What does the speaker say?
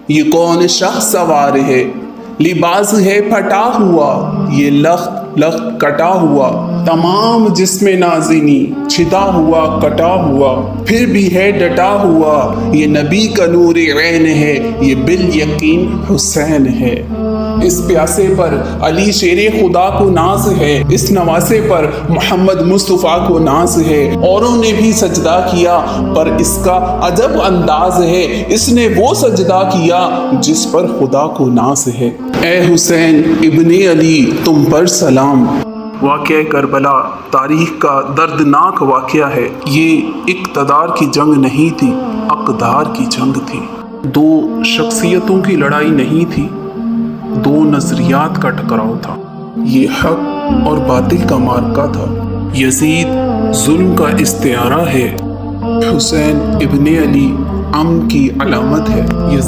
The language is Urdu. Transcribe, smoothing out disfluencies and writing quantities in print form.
یہ کون شخص سوار ہے، لباس ہے پھٹا ہوا، یہ لخت لخت کٹا ہوا، تمام جسم نازنی چھدا ہوا کٹا ہوا، پھر بھی ہے ڈٹا ہوا، یہ نبی کا نور عین ہے، یہ بالیقین حسین ہے۔ اس پیاسے پر علی شیر خدا کو ناز ہے، اس نواسے پر محمد مصطفیٰ کو ناز ہے۔ اوروں نے بھی سجدہ کیا پر اس کا عجب انداز ہے، اس نے وہ سجدہ کیا جس پر خدا کو ناز ہے۔ اے حسین ابن علی تم پر سلام۔ واقعہ کربلا تاریخ کا دردناک واقعہ ہے۔ یہ اقتدار کی جنگ نہیں تھی، اقدار کی جنگ تھی۔ دو شخصیتوں کی لڑائی نہیں تھی، دو نظریات کا ٹکراؤ تھا۔ یہ حق اور باطل کا معرکہ تھا۔ یزید ظلم کا استعارہ ہے، حسین ابن علی امن کی علامت ہے۔